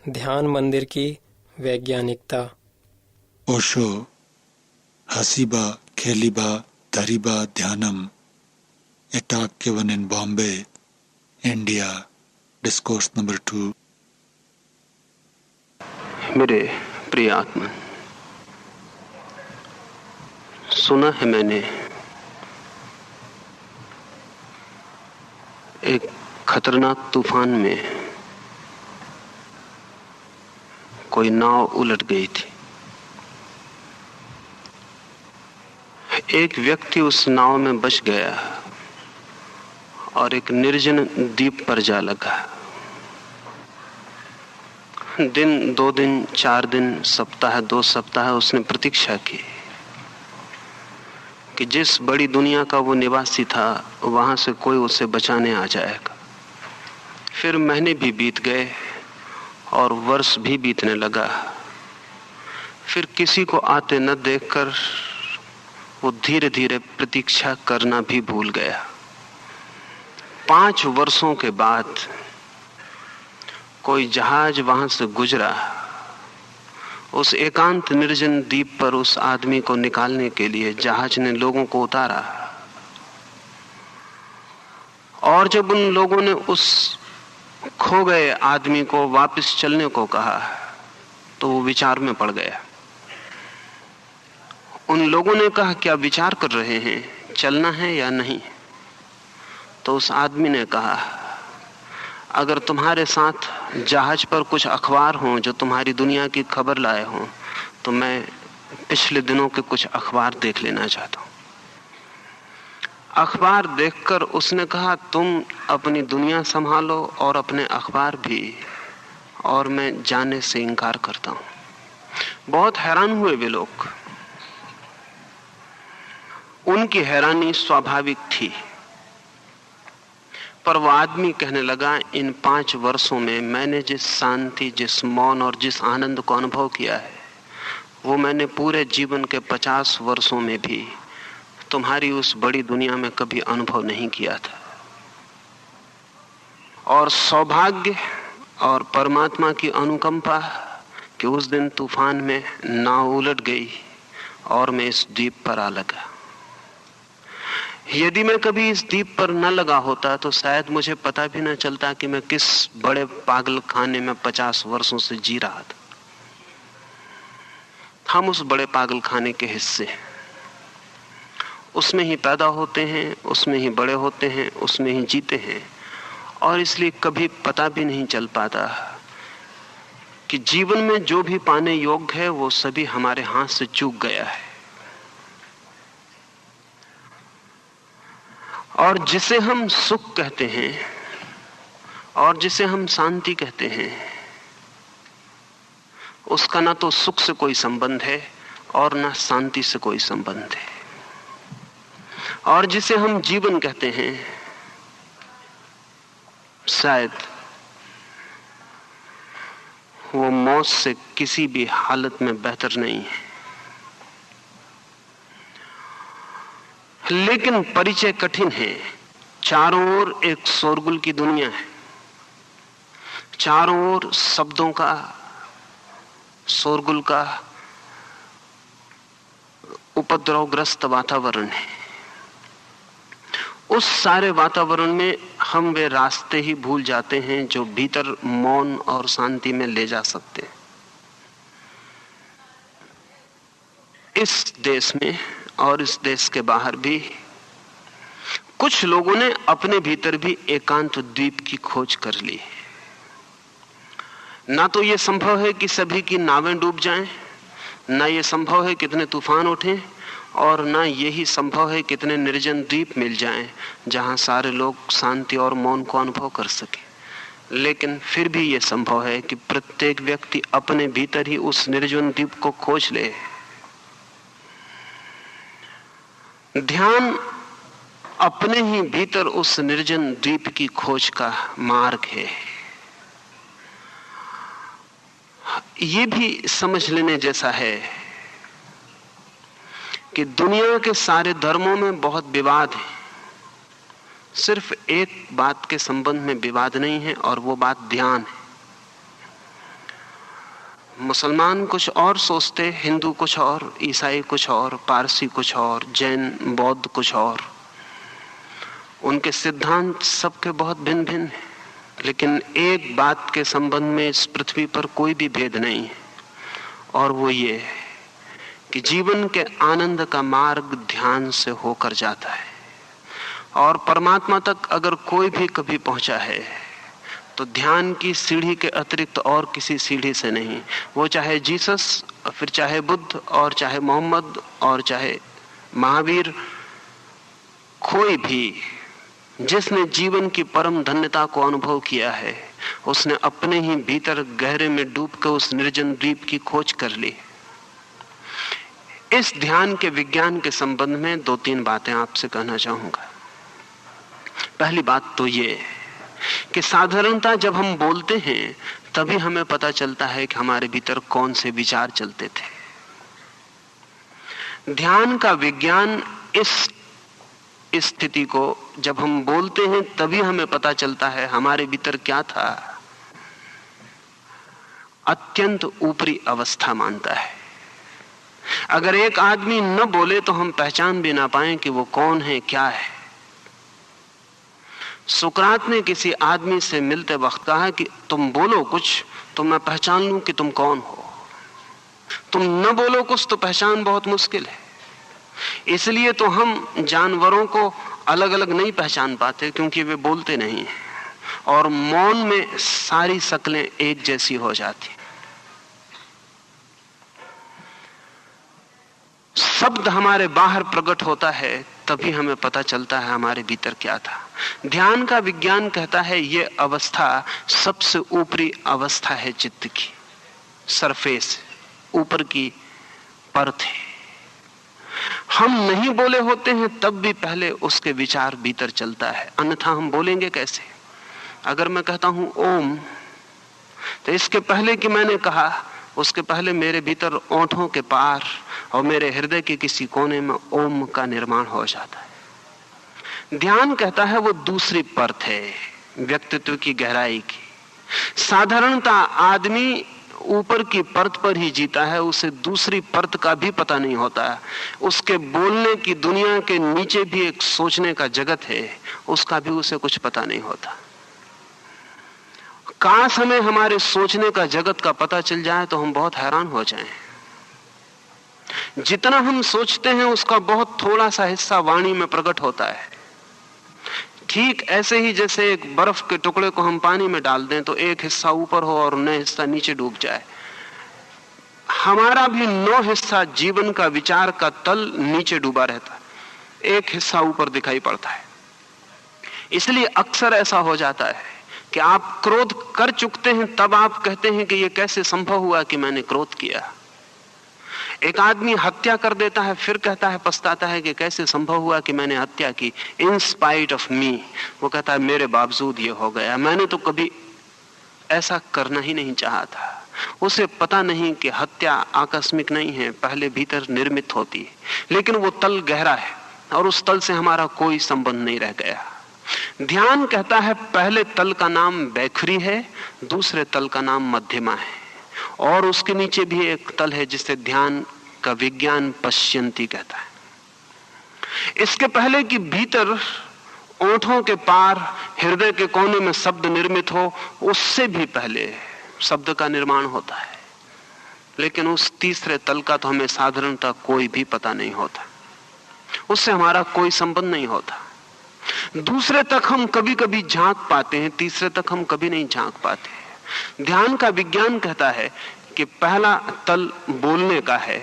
ध्यान मंदिर की वैज्ञानिकता। Osho Haseeba खेलीबा Dariba ध्यानम, a talk given in Bombay, India, discourse number 2। मेरे प्रिय आत्मन, सुना है मैंने एक खतरनाक तूफान में कोई नाव उलट गई थी। एक व्यक्ति उस नाव में बच गया और एक निर्जन द्वीप पर जा लगा। दिन, 2 दिन, 4 दिन, सप्ताह, 2 सप्ताह उसने प्रतीक्षा की कि जिस बड़ी दुनिया का वो निवासी था वहां से कोई उसे बचाने आ जाएगा। फिर महीने भी बीत गए और वर्ष भी बीतने लगा। फिर किसी को आते न देखकर वो धीरे धीरे प्रतीक्षा करना भी भूल गया। 5 वर्षों के बाद कोई जहाज वहां से गुजरा। उस एकांत निर्जन द्वीप पर उस आदमी को निकालने के लिए जहाज ने लोगों को उतारा, और जब उन लोगों ने उस खो गए आदमी को वापस चलने को कहा तो वो विचार में पड़ गया। उन लोगों ने कहा, क्या विचार कर रहे हैं, चलना है या नहीं? तो उस आदमी ने कहा, अगर तुम्हारे साथ जहाज पर कुछ अखबार हों जो तुम्हारी दुनिया की खबर लाए हों तो मैं पिछले दिनों के कुछ अखबार देख लेना चाहता हूं। अखबार देखकर उसने कहा, तुम अपनी दुनिया संभालो और अपने अखबार भी, और मैं जाने से इनकार करता हूं। बहुत हैरान हुए वे लोग। उनकी हैरानी स्वाभाविक थी, पर वो आदमी कहने लगा, इन 5 वर्षों में मैंने जिस शांति, जिस मौन और जिस आनंद को अनुभव किया है वो मैंने पूरे जीवन के 50 वर्षों में भी तुम्हारी उस बड़ी दुनिया में कभी अनुभव नहीं किया था। और सौभाग्य और परमात्मा की अनुकंपा कि उस दिन तूफान में नाव उलट गई और मैं इस द्वीप पर आ लगा। यदि मैं कभी इस द्वीप पर न लगा होता तो शायद मुझे पता भी न चलता कि मैं किस बड़े पागल खाने में 50 वर्षों से जी रहा था। हम उस बड़े पागल खाने के हिस्से हैं। उसमें ही पैदा होते हैं, उसमें ही बड़े होते हैं, उसमें ही जीते हैं, और इसलिए कभी पता भी नहीं चल पाता कि जीवन में जो भी पाने योग्य है वो सभी हमारे हाथ से चूक गया है। और जिसे हम सुख कहते हैं और जिसे हम शांति कहते हैं उसका ना तो सुख से कोई संबंध है और ना शांति से कोई संबंध है। और जिसे हम जीवन कहते हैं शायद वो मौत से किसी भी हालत में बेहतर नहीं है। लेकिन परिचय कठिन है। चारों ओर एक शोरगुल की दुनिया है, चारों ओर शब्दों का, शोरगुल का उपद्रवग्रस्त वातावरण है। उस सारे वातावरण में हम वे रास्ते ही भूल जाते हैं जो भीतर मौन और शांति में ले जा सकते हैं। इस देश में और इस देश के बाहर भी कुछ लोगों ने अपने भीतर भी एकांत द्वीप की खोज कर ली। ना तो यह संभव है कि सभी की नावें डूब जाएं, ना यह संभव है कितने तूफान उठें, और ना यही संभव है कितने निर्जन द्वीप मिल जाएं जहां सारे लोग शांति और मौन को अनुभव कर सके। लेकिन फिर भी यह संभव है कि प्रत्येक व्यक्ति अपने भीतर ही उस निर्जन द्वीप को खोज ले। ध्यान अपने ही भीतर उस निर्जन द्वीप की खोज का मार्ग है। ये भी समझ लेने जैसा है कि दुनिया के सारे धर्मों में बहुत विवाद है, सिर्फ एक बात के संबंध में विवाद नहीं है, और वो बात ध्यान है। मुसलमान कुछ और सोचते, हिंदू कुछ और, ईसाई कुछ और, पारसी कुछ और, जैन बौद्ध कुछ और। उनके सिद्धांत सबके बहुत भिन्न भिन्न हैं, लेकिन एक बात के संबंध में इस पृथ्वी पर कोई भी भेद नहीं है, और वो ये है कि जीवन के आनंद का मार्ग ध्यान से होकर जाता है, और परमात्मा तक अगर कोई भी कभी पहुंचा है तो ध्यान की सीढ़ी के अतिरिक्त और किसी सीढ़ी से नहीं। वो चाहे जीसस, फिर चाहे बुद्ध, और चाहे मोहम्मद, और चाहे महावीर, कोई भी जिसने जीवन की परम धन्यता को अनुभव किया है, उसने अपने ही भीतर गहरे में डूब कर उस निर्जन द्वीप की खोज कर ली। इस ध्यान के विज्ञान के संबंध में 2-3 बातें आपसे कहना चाहूंगा। पहली बात तो ये कि साधारणतः जब हम बोलते हैं तभी हमें पता चलता है कि हमारे भीतर कौन से विचार चलते थे। ध्यान का विज्ञान इस स्थिति को, जब हम बोलते हैं तभी हमें पता चलता है हमारे भीतर क्या था, अत्यंत ऊपरी अवस्था मानता है। अगर एक आदमी न बोले तो हम पहचान भी ना पाएं कि वो कौन है, क्या है। सुकरात ने किसी आदमी से मिलते वक्त कहा कि तुम बोलो कुछ तो मैं पहचान लूं कि तुम कौन हो। तुम न बोलो कुछ तो पहचान बहुत मुश्किल है। इसलिए तो हम जानवरों को अलग अलग नहीं पहचान पाते, क्योंकि वे बोलते नहीं हैं, और मौन में सारी शक्लें एक जैसी हो जाती। शब्द हमारे बाहर प्रकट होता है तभी हमें पता चलता है हमारे भीतर क्या था। ध्यान का विज्ञान कहता है ये अवस्था सबसे ऊपरी अवस्था है चित्त की, सरफेस, ऊपर की परत है। हम नहीं बोले होते हैं तब भी पहले उसके विचार भीतर चलता है, अन्यथा हम बोलेंगे कैसे। अगर मैं कहता हूं ओम, तो इसके पहले कि मैंने कहा, उसके पहले मेरे भीतर ओंठों के पार और मेरे हृदय के किसी कोने में ओम का निर्माण हो जाता है। ध्यान कहता है वो दूसरी परत है व्यक्तित्व की गहराई की। साधारणतः आदमी ऊपर की परत पर ही जीता है, उसे दूसरी परत का भी पता नहीं होता। उसके बोलने की दुनिया के नीचे भी एक सोचने का जगत है, उसका भी उसे कुछ पता नहीं होता। काश हमें हमारे सोचने का जगत का पता चल जाए तो हम बहुत हैरान हो जाएं। जितना हम सोचते हैं उसका बहुत थोड़ा सा हिस्सा वाणी में प्रकट होता है। ठीक ऐसे ही जैसे एक बर्फ के टुकड़े को हम पानी में डाल दें तो एक हिस्सा ऊपर हो और 9 हिस्सा नीचे डूब जाए। हमारा भी 9 हिस्सा जीवन का विचार का तल नीचे डूबा रहता है, एक हिस्सा ऊपर दिखाई पड़ता है। इसलिए अक्सर ऐसा हो जाता है कि आप क्रोध कर चुकते हैं तब आप कहते हैं कि यह कैसे संभव हुआ कि मैंने क्रोध किया। एक आदमी हत्या कर देता है, फिर कहता है, पछताता है कि कैसे संभव हुआ कि मैंने हत्या की, इन स्पाइट ऑफ मी। वो कहता है मेरे बावजूद ये हो गया, मैंने तो कभी ऐसा करना ही नहीं चाहा था। उसे पता नहीं कि हत्या आकस्मिक नहीं है, पहले भीतर निर्मित होती है, लेकिन वो तल गहरा है और उस तल से हमारा कोई संबंध नहीं रह गया। ध्यान कहता है पहले तल का नाम बैखरी है, दूसरे तल का नाम मध्यमा है, और उसके नीचे भी एक तल है जिसे ध्यान का विज्ञान पश्यंती कहता है। इसके पहले कि भीतर ओंठों के पार हृदय के कोने में शब्द निर्मित हो, उससे भी पहले शब्द का निर्माण होता है। लेकिन उस तीसरे तल का तो हमें साधारणतः कोई भी पता नहीं होता, उससे हमारा कोई संबंध नहीं होता। दूसरे तक हम कभी कभी झांक पाते हैं, तीसरे तक हम कभी नहीं झांक पाते। ध्यान का विज्ञान कहता है कि पहला तल बोलने का है,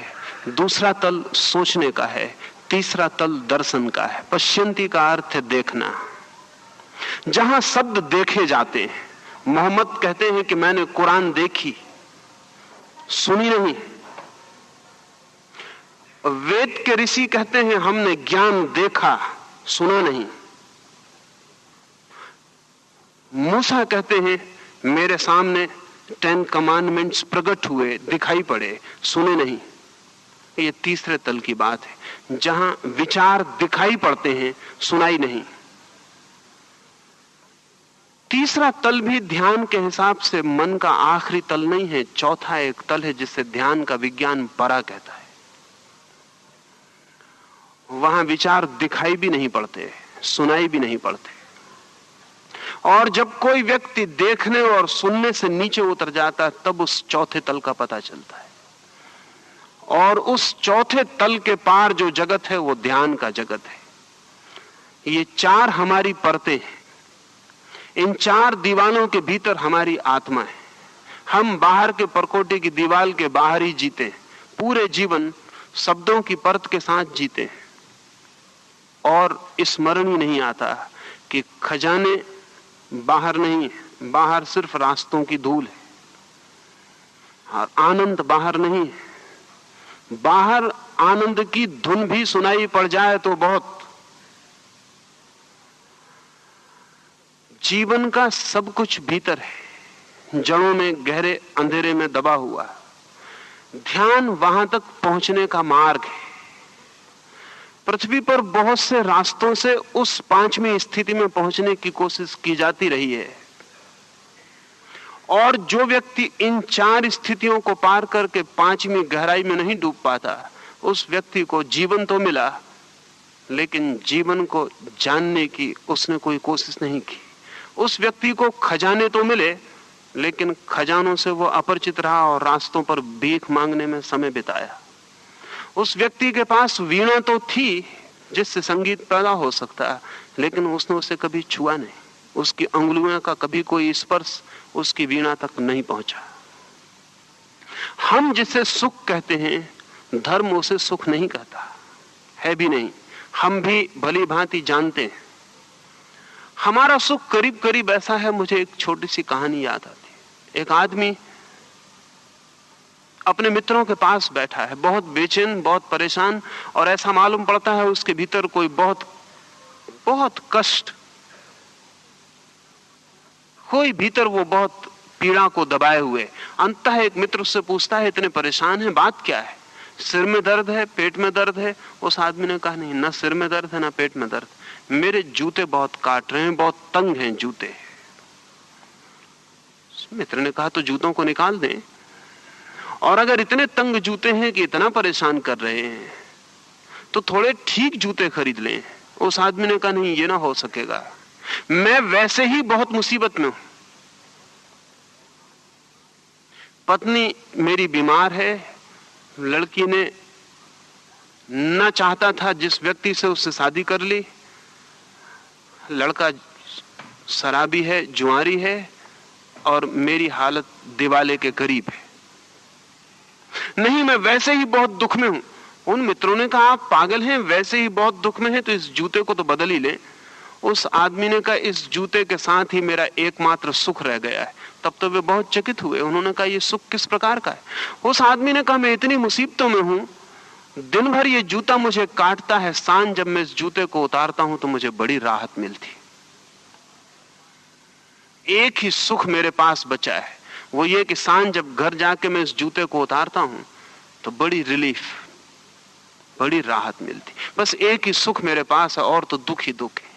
दूसरा तल सोचने का है, तीसरा तल दर्शन का है। पश्यंती का अर्थ है देखना। जहां शब्द देखे जाते हैं, मोहम्मद कहते हैं कि मैंने कुरान देखी, सुनी नहीं। वेद के ऋषि कहते हैं हमने ज्ञान देखा, सुना नहीं। मूसा कहते हैं मेरे सामने 10 कमांडमेंट्स प्रकट हुए, दिखाई पड़े, सुने नहीं। ये तीसरे तल की बात है, जहां विचार दिखाई पड़ते हैं, सुनाई नहीं। तीसरा तल भी ध्यान के हिसाब से मन का आखिरी तल नहीं है, चौथा एक तल है जिसे ध्यान का विज्ञान परा कहता है। वहां विचार दिखाई भी नहीं पड़ते, सुनाई भी नहीं पड़ते। और जब कोई व्यक्ति देखने और सुनने से नीचे उतर जाता है तब उस चौथे तल का पता चलता है। और उस चौथे तल के पार जो जगत है वो ध्यान का जगत है। ये चार हमारी परतें हैं, इन चार दीवालों के भीतर हमारी आत्मा है। हम बाहर के परकोटे की दीवार के बाहर ही जीते हैं, पूरे जीवन शब्दों की परत के साथ जीते हैं और स्मरण ही नहीं आता कि खजाने बाहर नहीं है, बाहर सिर्फ रास्तों की धूल है। और आनंद बाहर नहीं है, बाहर आनंद की धुन भी सुनाई पड़ जाए तो बहुत। जीवन का सब कुछ भीतर है, जड़ों में गहरे अंधेरे में दबा हुआ। ध्यान वहां तक पहुंचने का मार्ग है। पृथ्वी पर बहुत से रास्तों से उस पांचवी स्थिति में पहुंचने की कोशिश की जाती रही है, और जो व्यक्ति इन चार स्थितियों को पार करके पांचवी गहराई में नहीं डूब पाता, उस व्यक्ति को जीवन तो मिला लेकिन जीवन को जानने की उसने कोई कोशिश नहीं की। उस व्यक्ति को खजाने तो मिले लेकिन खजानों से वो अपरिचित रहा और रास्तों पर भीख मांगने में समय बिताया। उस व्यक्ति के पास वीणा तो थी जिससे संगीत पैदा हो सकता, लेकिन उसने उसे कभी छुआ नहीं, उसकी अंगुलियों का कभी कोई स्पर्श उसकी वीणा तक नहीं पहुंचा। हम जिसे सुख कहते हैं, धर्म उसे सुख नहीं कहता है भी नहीं। हम भी भली भांति जानते हैं हमारा सुख करीब करीब ऐसा है। मुझे एक छोटी सी कहानी याद आती। एक आदमी अपने मित्रों के पास बैठा है, बहुत बेचैन, बहुत परेशान, और ऐसा मालूम पड़ता है उसके भीतर कोई बहुत बहुत कष्ट, कोई भीतर वो बहुत पीड़ा को दबाए हुए। अंततः एक मित्र उससे पूछता है, इतने परेशान है, बात क्या है? सिर में दर्द है, पेट में दर्द है? उस आदमी ने कहा, नहीं, ना सिर में दर्द है ना पेट में दर्द, मेरे जूते बहुत काट रहे हैं, बहुत तंग हैं जूते। मित्र ने कहा, तो जूतों को निकाल दें, और अगर इतने तंग जूते हैं कि इतना परेशान कर रहे हैं तो थोड़े ठीक जूते खरीद लें। उस आदमी ने कहा, नहीं, ये ना हो सकेगा, मैं वैसे ही बहुत मुसीबत में हूं। पत्नी मेरी बीमार है, लड़की ने न चाहता था जिस व्यक्ति से उससे शादी कर ली, लड़का शराबी है, जुआरी है, और मेरी हालत दिवाले के करीब है। नहीं, मैं वैसे ही बहुत दुख में हूं। उन मित्रों ने कहा, आप पागल हैं, वैसे ही बहुत दुख में हैं तो इस जूते को तो बदल ही लें। उस आदमी ने कहा, इस जूते के साथ ही मेरा एकमात्र सुख रह गया है। तब तो वे बहुत चकित हुए। उन्होंने कहा, ये सुख किस प्रकार का है? उस आदमी ने कहा, मैं इतनी मुसीबतों में हूं, दिन भर ये जूता मुझे काटता है, सांझ जब मैं इस जूते को उतारता हूं तो मुझे बड़ी राहत मिलती। एक ही सुख मेरे पास बचा है, वो ये कि सांझ जब घर जाके मैं इस जूते को उतारता हूं तो बड़ी रिलीफ, बड़ी राहत मिलती। बस एक ही सुख मेरे पास है, और तो दुख ही दुख है।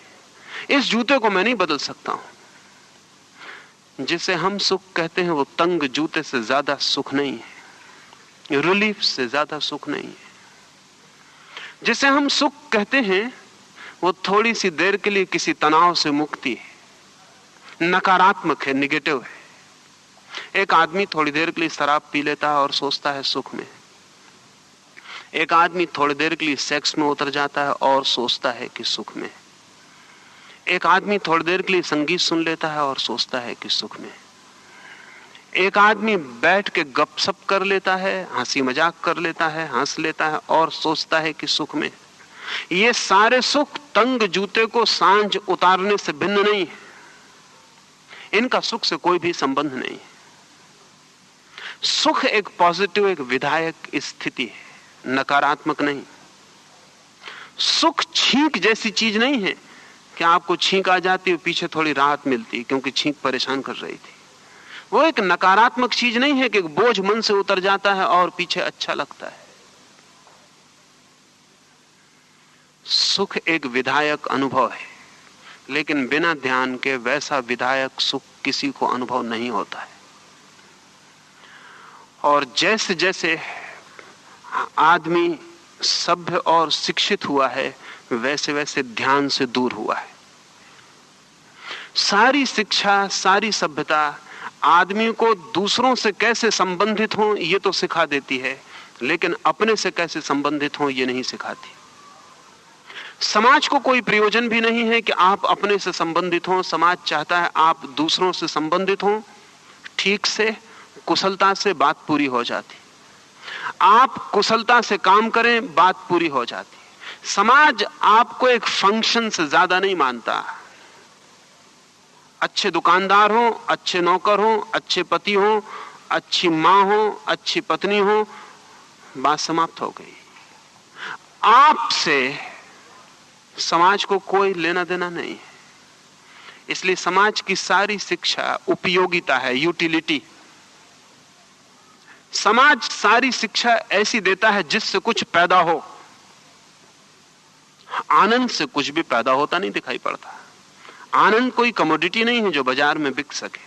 इस जूते को मैं नहीं बदल सकता हूं। जिसे हम सुख कहते हैं वो तंग जूते से ज्यादा सुख नहीं है, रिलीफ से ज्यादा सुख नहीं है। जिसे हम सुख कहते हैं वो थोड़ी सी देर के लिए किसी तनाव से मुक्ति है, नकारात्मक है, निगेटिव है। एक आदमी थोड़ी देर के लिए शराब पी लेता है और सोचता है सुख में। एक आदमी थोड़ी देर के लिए सेक्स में उतर जाता है और सोचता है कि सुख में। एक आदमी थोड़ी देर के लिए संगीत सुन लेता है और सोचता है कि सुख में। एक आदमी बैठ के गपशप कर लेता है, हंसी मजाक कर लेता है, हंस लेता है और सोचता है कि सुख में। ये सारे सुख तंग जूते को सांझ उतारने से भिन्न नहीं है। इनका सुख से कोई भी संबंध नहीं है। सुख एक पॉजिटिव, एक विधायक स्थिति है, नकारात्मक नहीं। सुख छींक जैसी चीज नहीं है कि आपको छींक आ जाती है, पीछे थोड़ी राहत मिलती क्योंकि छींक परेशान कर रही थी। वो एक नकारात्मक चीज नहीं है कि एक बोझ मन से उतर जाता है और पीछे अच्छा लगता है। सुख एक विधायक अनुभव है। लेकिन बिना ध्यान के वैसा विधायक सुख किसी को अनुभव नहीं होता है। और जैसे जैसे आदमी सभ्य और शिक्षित हुआ है, वैसे वैसे ध्यान से दूर हुआ है। सारी शिक्षा, सारी सभ्यता आदमी को दूसरों से कैसे संबंधित हो ये तो सिखा देती है, लेकिन अपने से कैसे संबंधित हो ये नहीं सिखाती। समाज को कोई प्रयोजन भी नहीं है कि आप अपने से संबंधित हो। समाज चाहता है आप दूसरों से संबंधित हो। ठीक से, कुशलता से बात पूरी हो जाती। आप कुशलता से काम करें, बात पूरी हो जाती। समाज आपको एक फंक्शन से ज्यादा नहीं मानता। अच्छे दुकानदार हो, अच्छे नौकर हो, अच्छे पति हो, अच्छी मां हो, अच्छी पत्नी हो, बात समाप्त हो गई। आपसे समाज को कोई लेना देना नहीं है। इसलिए समाज की सारी शिक्षा उपयोगिता है, यूटिलिटी। समाज सारी शिक्षा ऐसी देता है जिससे कुछ पैदा हो। आनंद से कुछ भी पैदा होता नहीं दिखाई पड़ता। आनंद कोई कमोडिटी नहीं है जो बाजार में बिक सके।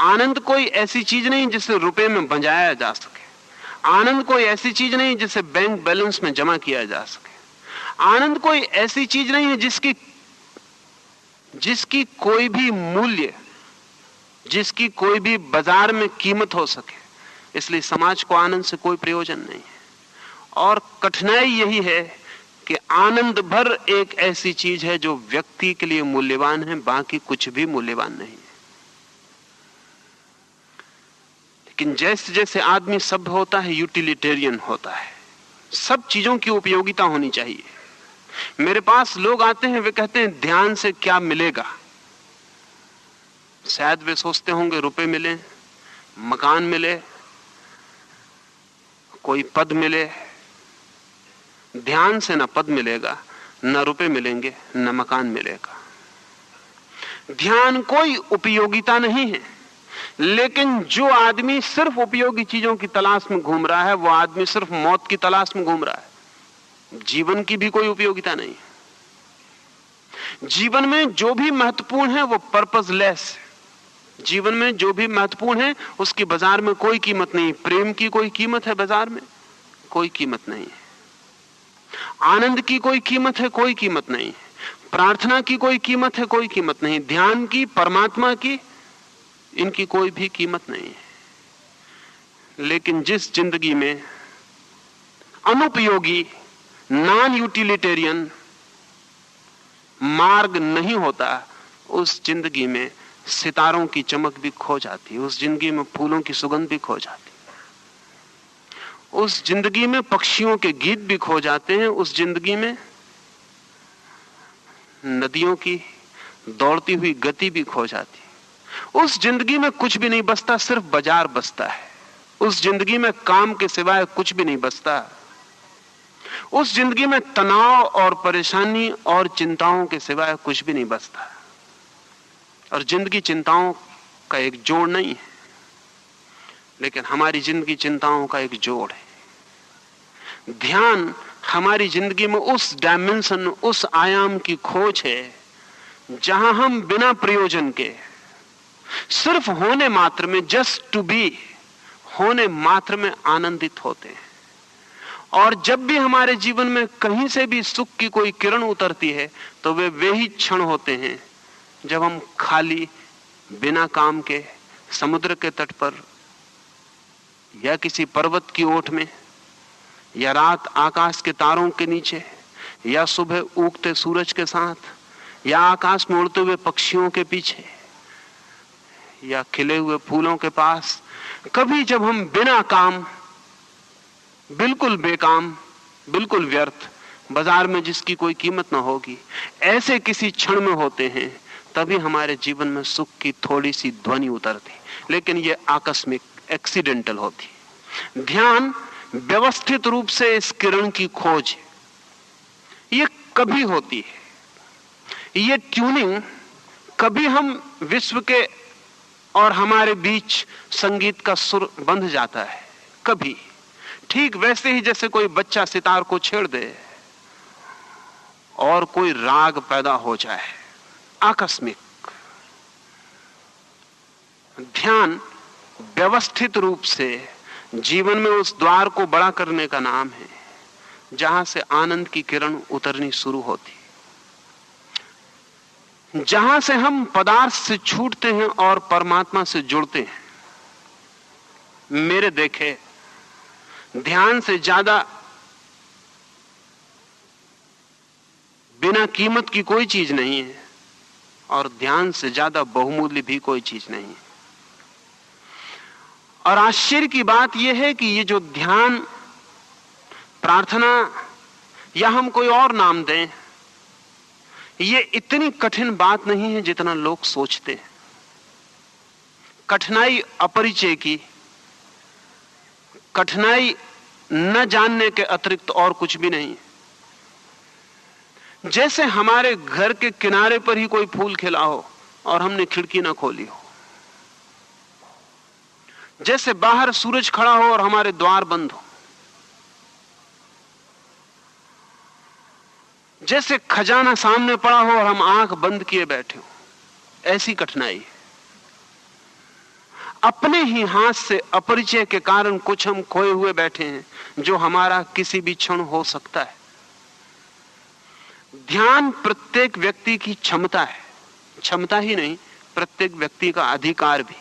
आनंद कोई ऐसी चीज नहीं जिसे रुपए में बंजाया जा सके। आनंद कोई ऐसी चीज नहीं जिसे बैंक बैलेंस में जमा किया जा सके। आनंद कोई ऐसी चीज नहीं है जिसकी कोई भी मूल्य, जिसकी कोई भी बाजार में कीमत हो सके। इसलिए समाज को आनंद से कोई प्रयोजन नहीं है। और कठिनाई यही है कि आनंद भर एक ऐसी चीज है जो व्यक्ति के लिए मूल्यवान है, बाकी कुछ भी मूल्यवान नहीं है। लेकिन जैसे जैसे आदमी सभ्य होता है, यूटिलिटेरियन होता है। सब चीजों की उपयोगिता होनी चाहिए। मेरे पास लोग आते हैं, वे कहते हैं ध्यान से क्या मिलेगा। शायद वे सोचते होंगे रुपए मिले, मकान मिले, कोई पद मिले। ध्यान से न पद मिलेगा, न रुपए मिलेंगे, न मकान मिलेगा। ध्यान कोई उपयोगिता नहीं है। लेकिन जो आदमी सिर्फ उपयोगी चीजों की तलाश में घूम रहा है, वो आदमी सिर्फ मौत की तलाश में घूम रहा है। जीवन की भी कोई उपयोगिता नहीं है। जीवन में जो भी महत्वपूर्ण है वो पर्पसलेस है। जीवन में जो भी महत्वपूर्ण है उसकी बाजार में कोई कीमत नहीं। प्रेम की कोई कीमत है बाजार में? कोई कीमत नहीं है। आनंद की कोई कीमत है? कोई कीमत नहीं है। प्रार्थना की कोई कीमत है? कोई कीमत नहीं। ध्यान की, परमात्मा की, इनकी कोई भी कीमत नहीं है। लेकिन जिस जिंदगी में अनुपयोगी, नॉन यूटिलिटेरियन मार्ग नहीं होता, उस जिंदगी में सितारों की चमक भी खो जाती है। उस जिंदगी में फूलों की सुगंध भी खो जाती है। उस जिंदगी में पक्षियों के गीत भी खो जाते हैं। उस जिंदगी में नदियों की दौड़ती हुई गति भी खो जाती है। उस जिंदगी में कुछ भी नहीं बचता, सिर्फ बाजार बचता है। उस जिंदगी में काम के सिवाय कुछ भी नहीं बचता। उस जिंदगी में तनाव और परेशानी और चिंताओं के सिवाय कुछ भी नहीं बचता। और जिंदगी चिंताओं का एक जोड़ नहीं है, लेकिन हमारी जिंदगी चिंताओं का एक जोड़ है। ध्यान हमारी जिंदगी में उस डायमेंशन, उस आयाम की खोज है जहां हम बिना प्रयोजन के, सिर्फ होने मात्र में, जस्ट टू बी, होने मात्र में आनंदित होते हैं। और जब भी हमारे जीवन में कहीं से भी सुख की कोई किरण उतरती है, तो वे ही क्षण होते हैं जब हम खाली, बिना काम के, समुद्र के तट पर या किसी पर्वत की ओट में, या रात आकाश के तारों के नीचे, या सुबह उगते सूरज के साथ, या आकाश में उड़ते हुए पक्षियों के पीछे, या खिले हुए फूलों के पास, कभी जब हम बिना काम, बिल्कुल बेकाम, बिल्कुल व्यर्थ, बाजार में जिसकी कोई कीमत ना होगी, ऐसे किसी क्षण में होते हैं, तभी हमारे जीवन में सुख की थोड़ी सी ध्वनि उतरती। लेकिन ये आकस्मिक, एक्सीडेंटल होती। ध्यान व्यवस्थित रूप से इस किरण की खोज है, ये कभी होती है। ये ट्यूनिंग कभी हम विश्व के और हमारे बीच संगीत का सुर बंध जाता है, कभी। ठीक वैसे ही जैसे कोई बच्चा सितार को छेड़ दे और कोई राग पैदा हो जाए। आकस्मिक। ध्यान व्यवस्थित रूप से जीवन में उस द्वार को बड़ा करने का नाम है जहां से आनंद की किरण उतरनी शुरू होती, जहां से हम पदार्थ से छूटते हैं और परमात्मा से जुड़ते हैं। मेरे देखे ध्यान से ज्यादा बिना कीमत की कोई चीज नहीं है और ध्यान से ज्यादा बहुमूल्य भी कोई चीज नहीं है। और आश्चर्य की बात यह है कि ये जो ध्यान, प्रार्थना या हम कोई और नाम दें, ये इतनी कठिन बात नहीं है जितना लोग सोचते हैं। कठिनाई अपरिचय की, कठिनाई न जानने के अतिरिक्त और कुछ भी नहीं। जैसे हमारे घर के किनारे पर ही कोई फूल खिला हो और हमने खिड़की ना खोली हो, जैसे बाहर सूरज खड़ा हो और हमारे द्वार बंद हो, जैसे खजाना सामने पड़ा हो और हम आंख बंद किए बैठे हो, ऐसी कठिनाई। अपने ही हाथ से अपरिचय के कारण कुछ हम खोए हुए बैठे हैं जो हमारा किसी भी क्षण हो सकता है। ध्यान प्रत्येक व्यक्ति की क्षमता है, क्षमता ही नहीं, प्रत्येक व्यक्ति का अधिकार भी।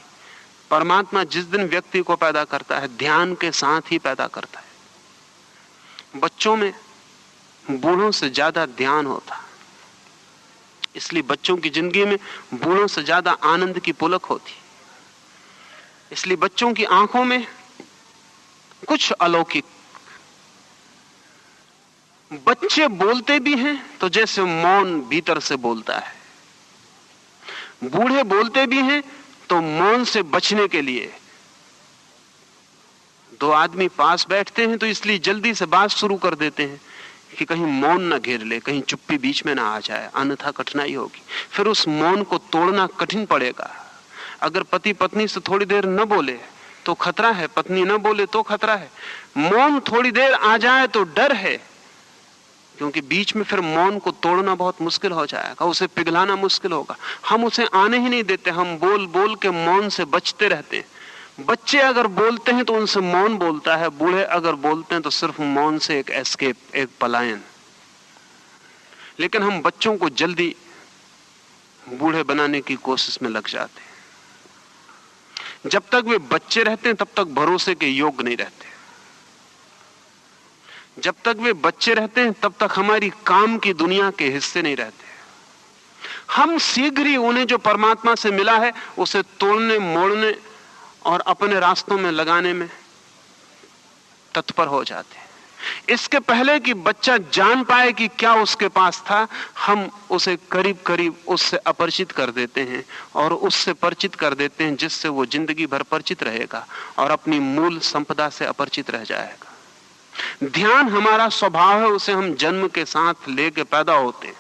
परमात्मा जिस दिन व्यक्ति को पैदा करता है, ध्यान के साथ ही पैदा करता है। बच्चों में बूढ़ों से ज्यादा ध्यान होता, इसलिए बच्चों की जिंदगी में बूढ़ों से ज्यादा आनंद की पुलक होती। इसलिए बच्चों की आंखों में कुछ अलौकिक। बच्चे बोलते भी हैं तो जैसे मौन भीतर से बोलता है, बूढ़े बोलते भी हैं तो मौन से बचने के लिए। दो आदमी पास बैठते हैं तो इसलिए जल्दी से बात शुरू कर देते हैं कि कहीं मौन ना घेर ले, कहीं चुप्पी बीच में ना आ जाए, अन्यथा कठिनाई होगी। फिर उस मौन को तोड़ना कठिन पड़ेगा। अगर पति पत्नी से थोड़ी देर न बोले तो खतरा है, पत्नी न बोले तो खतरा है। मौन थोड़ी देर आ जाए तो डर है, क्योंकि बीच में फिर मौन को तोड़ना बहुत मुश्किल हो जाएगा, उसे पिघलाना मुश्किल होगा। हम उसे आने ही नहीं देते, हम बोल बोल के मौन से बचते रहते हैं। बच्चे अगर बोलते हैं तो उनसे मौन बोलता है, बूढ़े अगर बोलते हैं तो सिर्फ मौन से एक एस्केप, एक पलायन। लेकिन हम बच्चों को जल्दी बूढ़े बनाने की कोशिश में लग जाते हैं। जब तक वे बच्चे रहते हैं तब तक भरोसे के योग्य नहीं रहते। जब तक वे बच्चे रहते हैं तब तक हमारी काम की दुनिया के हिस्से नहीं रहते। हम शीघ्र ही उन्हें जो परमात्मा से मिला है उसे तोड़ने, मोड़ने और अपने रास्तों में लगाने में तत्पर हो जाते हैं। इसके पहले कि बच्चा जान पाए कि क्या उसके पास था, हम उसे करीब करीब उससे अपरिचित कर देते हैं और उससे परिचित कर देते हैं जिससे वो जिंदगी भर परिचित रहेगा और अपनी मूल संपदा से अपरिचित रह जाएगा। ध्यान हमारा स्वभाव है, उसे हम जन्म के साथ लेके पैदा होते हैं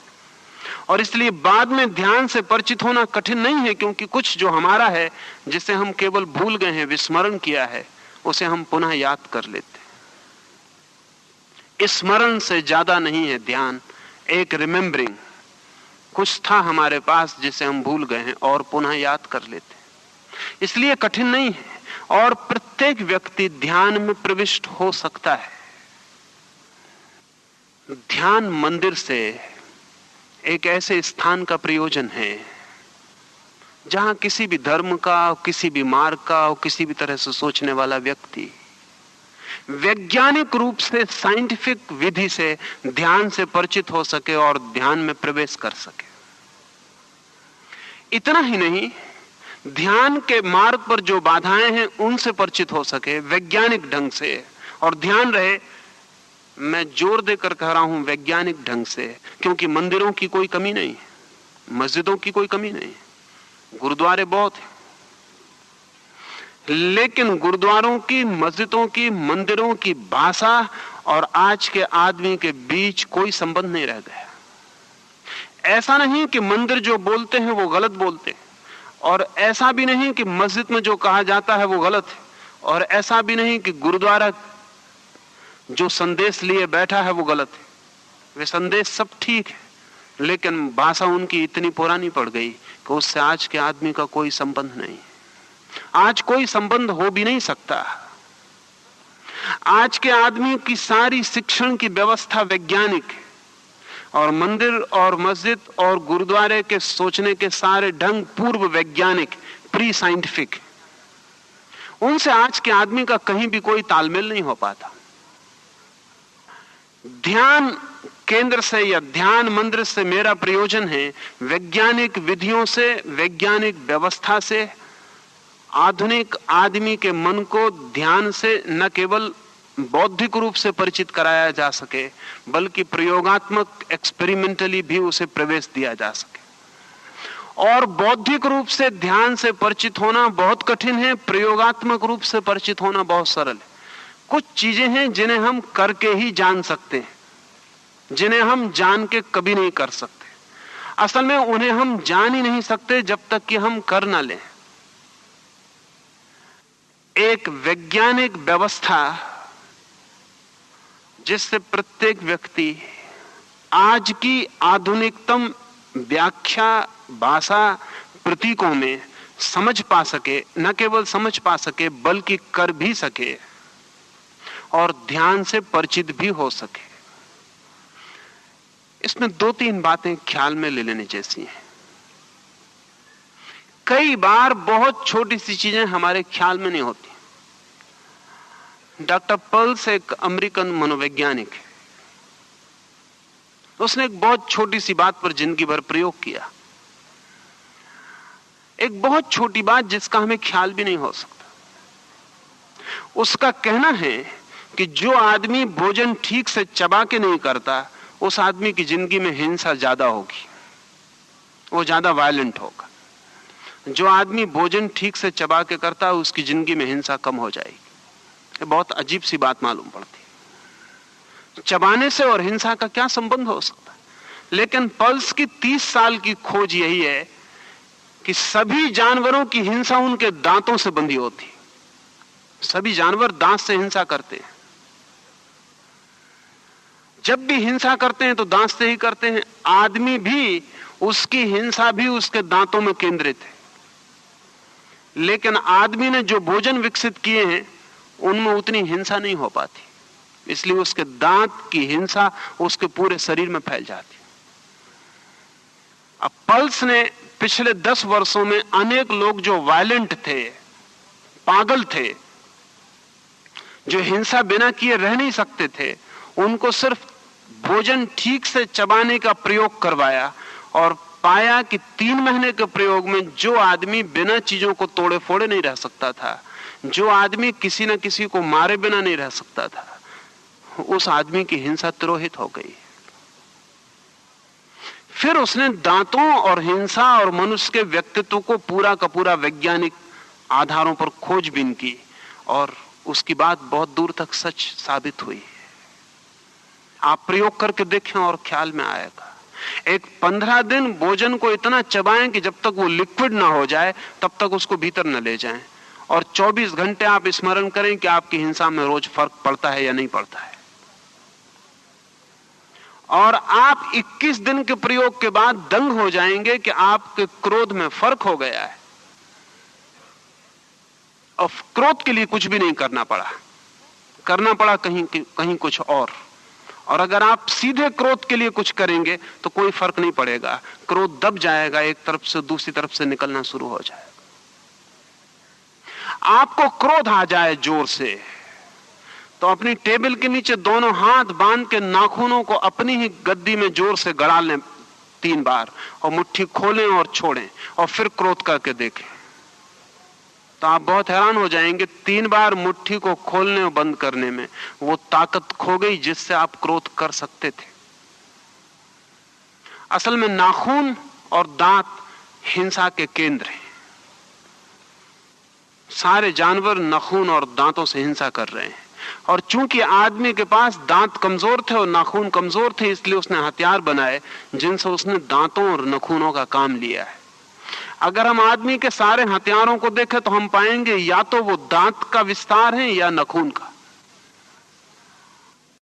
और इसलिए बाद में ध्यान से परिचित होना कठिन नहीं है, क्योंकि कुछ जो हमारा है, जिसे हम केवल भूल गए हैं, विस्मरण किया है, उसे हम पुनः याद कर लेते हैं। स्मरण से ज्यादा नहीं है ध्यान, एक रिमेम्बरिंग। कुछ था हमारे पास जिसे हम भूल गए हैं और पुनः याद कर लेते हैं, इसलिए कठिन नहीं है और प्रत्येक व्यक्ति ध्यान में प्रविष्ट हो सकता है। ध्यान मंदिर से एक ऐसे स्थान का प्रयोजन है जहां किसी भी धर्म का, किसी भी मार्ग का, किसी भी तरह से सोचने वाला व्यक्ति वैज्ञानिक रूप से, साइंटिफिक विधि से ध्यान से परिचित हो सके और ध्यान में प्रवेश कर सके। इतना ही नहीं, ध्यान के मार्ग पर जो बाधाएं हैं उनसे परिचित हो सके वैज्ञानिक ढंग से। और ध्यान रहे, मैं जोर देकर कह रहा हूं वैज्ञानिक ढंग से, क्योंकि मंदिरों की कोई कमी नहीं है, मस्जिदों की कोई कमी नहीं है, गुरुद्वारे बहुत हैं, लेकिन गुरुद्वारों की, मस्जिदों की, मंदिरों की भाषा और आज के आदमी के बीच कोई संबंध नहीं रह गया। ऐसा नहीं कि मंदिर जो बोलते हैं वो गलत बोलते हैं, और ऐसा भी नहीं कि मस्जिद में जो कहा जाता है वो गलत है, और ऐसा भी नहीं कि गुरुद्वारा जो संदेश लिए बैठा है वो गलत है। वे संदेश सब ठीक है, लेकिन भाषा उनकी इतनी पुरानी पड़ गई कि उससे आज के आदमी का कोई संबंध नहीं। आज कोई संबंध हो भी नहीं सकता। आज के आदमी की सारी शिक्षण की व्यवस्था वैज्ञानिक है, और मंदिर और मस्जिद और गुरुद्वारे के सोचने के सारे ढंग पूर्व वैज्ञानिक, प्री साइंटिफिक। उनसे आज के आदमी का कहीं भी कोई तालमेल नहीं हो पाता। ध्यान केंद्र से या ध्यान मंदिर से मेरा प्रयोजन है वैज्ञानिक विधियों से, वैज्ञानिक व्यवस्था से आधुनिक आदमी के मन को ध्यान से न केवल बौद्धिक रूप से परिचित कराया जा सके, बल्कि प्रयोगात्मक एक्सपेरिमेंटली भी उसे प्रवेश दिया जा सके। और बौद्धिक रूप से ध्यान से परिचित होना बहुत कठिन है, प्रयोगात्मक रूप से परिचित होना बहुत सरल है। कुछ चीजें हैं जिन्हें हम करके ही जान सकते हैं, जिन्हें हम जान के कभी नहीं कर सकते। असल में उन्हें हम जान ही नहीं सकते जब तक कि हम कर ना लें। एक वैज्ञानिक व्यवस्था जिससे प्रत्येक व्यक्ति आज की आधुनिकतम व्याख्या, भाषा, प्रतीकों में समझ पा सके, न केवल समझ पा सके बल्कि कर भी सके और ध्यान से परिचित भी हो सके। इसमें 2-3 बातें ख्याल में ले लेने जैसी हैं। कई बार बहुत छोटी सी चीजें हमारे ख्याल में नहीं होती। डॉक्टर पर्ल्स एक अमेरिकन मनोवैज्ञानिक है। उसने एक बहुत छोटी सी बात पर जिंदगी भर प्रयोग किया, एक बहुत छोटी बात जिसका हमें ख्याल भी नहीं हो सकता। उसका कहना है कि जो आदमी भोजन ठीक से चबा के नहीं करता, उस आदमी की जिंदगी में हिंसा ज्यादा होगी, वो ज्यादा वायलेंट होगा। जो आदमी भोजन ठीक से चबा के करता है, उसकी जिंदगी में हिंसा कम हो जाएगी। ये बहुत अजीब सी बात मालूम पड़ती है। चबाने से और हिंसा का क्या संबंध हो सकता है? लेकिन पर्ल्स की 30 साल की खोज यही है कि सभी जानवरों की हिंसा उनके दांतों से बंधी होती है। सभी जानवर दांत से हिंसा करते हैं। जब भी हिंसा करते हैं तो दांत से ही करते हैं। आदमी भी, उसकी हिंसा भी उसके दांतों में केंद्रित है। लेकिन आदमी ने जो भोजन विकसित किए हैं उनमें उतनी हिंसा नहीं हो पाती, इसलिए उसके दांत की हिंसा उसके पूरे शरीर में फैल जाती। अब पर्ल्स ने पिछले 10 वर्षों में अनेक लोग जो वायलेंट थे, पागल थे, जो हिंसा बिना किए रह नहीं सकते थे, उनको सिर्फ भोजन ठीक से चबाने का प्रयोग करवाया और पाया कि 3 महीने के प्रयोग में जो आदमी बिना चीजों को तोड़े फोड़े नहीं रह सकता था, जो आदमी किसी न किसी को मारे बिना नहीं रह सकता था, उस आदमी की हिंसा तिरोहित हो गई। फिर उसने दांतों और हिंसा और मनुष्य के व्यक्तित्व को पूरा का पूरा वैज्ञानिक आधारों पर खोजबीन की और उसकी बात बहुत दूर तक सच साबित हुई। आप प्रयोग करके देखें और ख्याल में आएगा। एक 15 दिन भोजन को इतना चबाएं कि जब तक वो लिक्विड ना हो जाए तब तक उसको भीतर न ले जाएं, और 24 घंटे आप स्मरण करें कि आपकी हिंसा में रोज फर्क पड़ता है या नहीं पड़ता है। और आप 21 दिन के प्रयोग के बाद दंग हो जाएंगे कि आपके क्रोध में फर्क हो गया है। और क्रोध के लिए कुछ भी नहीं करना पड़ा कहीं कुछ और अगर आप सीधे क्रोध के लिए कुछ करेंगे तो कोई फर्क नहीं पड़ेगा। क्रोध दब जाएगा, एक तरफ से दूसरी तरफ से निकलना शुरू हो जाएगा। आपको क्रोध आ जाए जोर से तो अपनी टेबल के नीचे दोनों हाथ बांध के नाखूनों को अपनी ही गद्दी में जोर से गड़ा लें 3 बार और मुट्ठी खोलें और छोड़ें और फिर क्रोध करके देखें, तो आप बहुत हैरान हो जाएंगे। 3 बार मुट्ठी को खोलने और बंद करने में वो ताकत खो गई जिससे आप क्रोध कर सकते थे। असल में नाखून और दांत हिंसा के केंद्र हैं। सारे जानवर नाखून और दांतों से हिंसा कर रहे हैं, और चूंकि आदमी के पास दांत कमजोर थे और नाखून कमजोर थे, इसलिए उसने हथियार बनाए जिनसे उसने दांतों और नाखूनों का काम लिया है। अगर हम आदमी के सारे हथियारों को देखें तो हम पाएंगे या तो वो दांत का विस्तार है या नाखून का।